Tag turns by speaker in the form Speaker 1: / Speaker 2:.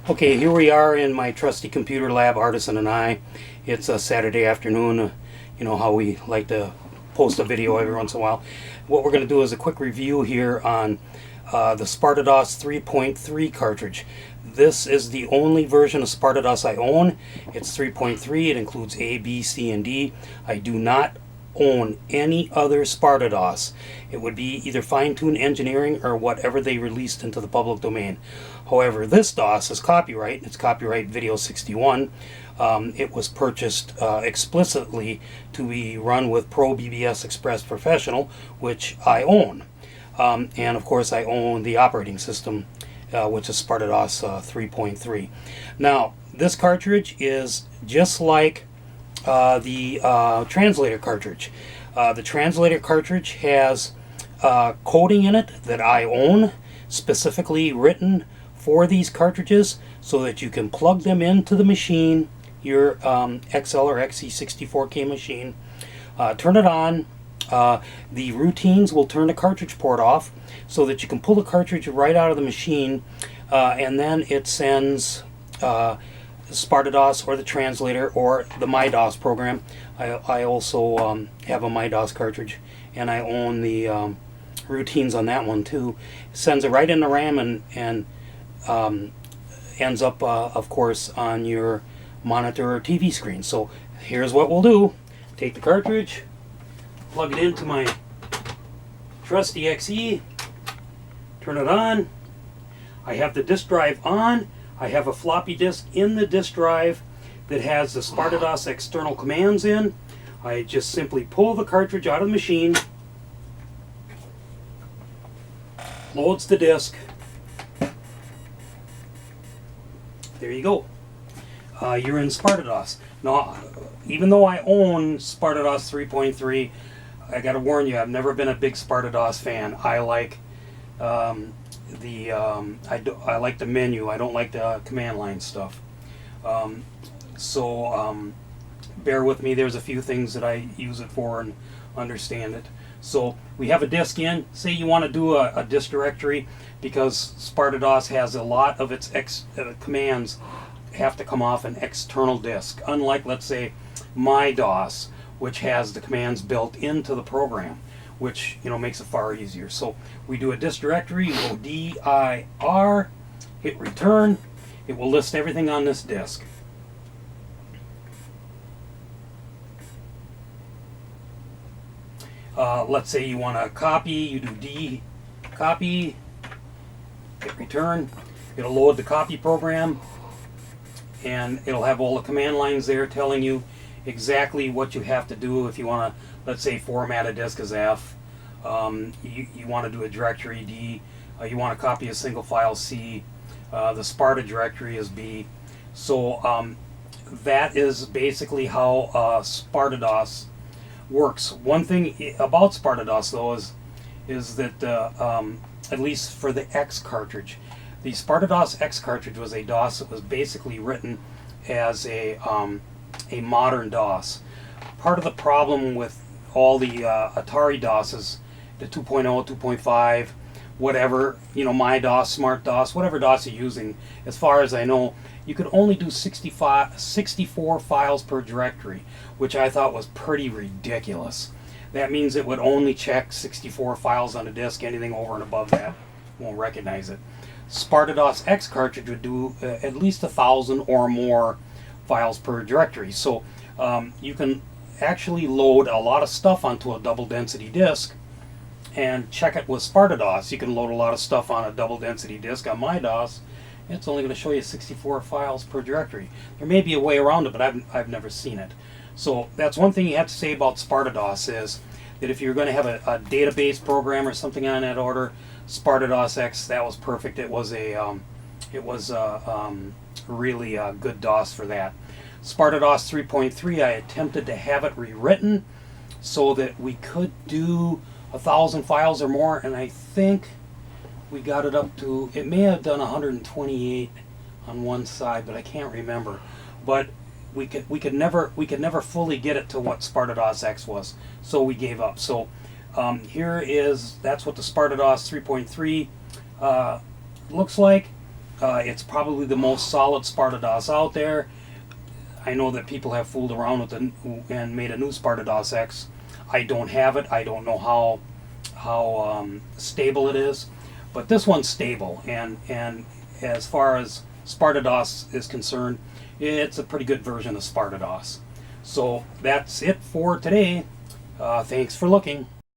Speaker 1: Okay, here we are in my trusty computer lab, Artisan and I. It's a Saturday afternoon. You know how we like to post a video every once in a while. What we're going to do is a quick review here on the SpartaDOS 3.3 cartridge. This is the only version of SpartaDOS I own. It's 3.3. It includes A, B, C, and D. I do not own any other SpartaDOS. It would be either fine-tune engineering or whatever they released into the public domain. However, this DOS is copyright. It's copyright Video 61. It was purchased explicitly to be run with Pro BBS Express Professional, which I own. And of course I own the operating system, which is SpartaDOS 3.3. Now, this cartridge is just like the translator cartridge. The translator cartridge has coding in it that I own, specifically written for these cartridges so that you can plug them into the machine, your XL or XE64K machine, turn it on. The routines will turn the cartridge port off so that you can pull the cartridge right out of the machine, and then it sends SpartaDOS or the translator or the MyDOS program. I also have a MyDOS cartridge, and I own the routines on that one too. It sends it right in the RAM and ends up, of course, on your monitor or TV screen. So here's what we'll do. Take the cartridge, plug it into my trusty XE, turn it on. I have the disk drive on. I have a floppy disk in the disk drive that has the SpartaDOS external commands in. I just simply pull the cartridge out of the machine, loads the disk. There you go. You're in SpartaDOS. Now, even though I own SpartaDOS 3.3, I got to warn you, I've never been a big SpartaDOS fan. I like I like the menu. I don't like the command line stuff. So bear with me. There's a few things that I use it for and understand it. So we have a disk in. Say you want to do a disk directory, because SpartaDOS has a lot of its commands have to come off an external disk. Unlike, let's say, MyDOS, which has the commands built into the program, which makes it far easier. So we do a disk directory, you go dir, hit return. It will list everything on this disk. Let's say you want to copy, you do D copy, hit return. It'll load the copy program, and it'll have all the command lines there telling you exactly what you have to do if you want to, let's say, format a disk as F. You want to do a directory D. You want to copy a single file C. The Sparta directory is B. So that is basically how SpartaDOS works. One thing about SpartaDOS, though, is that at least for the X cartridge, the SpartaDOS X cartridge was a DOS that was basically written as a modern DOS. Part of the problem with all the Atari DOSes, the 2.0, 2.5, whatever, MyDOS, SmartDOS, whatever DOS you're using, as far as I know, you could only do 64 files per directory, which I thought was pretty ridiculous. That means it would only check 64 files on a disk. Anything over and above that won't recognize it. SpartaDOS X cartridge would do at least 1,000 or more files per directory. So you can actually load a lot of stuff onto a double density disk and check it with SpartaDOS. You can load a lot of stuff on a double density disk on MyDOS. It's only going to show you 64 files per directory. There may be a way around it, but I've never seen it. So that's one thing you have to say about SpartaDOS, is that if you're going to have a database program or something on that order, SpartaDOS X, that was perfect. It was a really good DOS for that. SpartaDOS 3.3, I attempted to have it rewritten so that we could do 1,000 files or more, and I think we got it up to, it may have done 128 on one side, but I can't remember. But we could never fully get it to what SpartaDOS X was, so we gave up. So that's what the SpartaDOS 3.3 looks like. It's probably the most solid SpartaDOS out there. I know that people have fooled around with it and made a new SpartaDOS X. I don't have it. I don't know how stable it is, but this one's stable. And as far as SpartaDOS is concerned, it's a pretty good version of SpartaDOS. So that's it for today. Thanks for looking.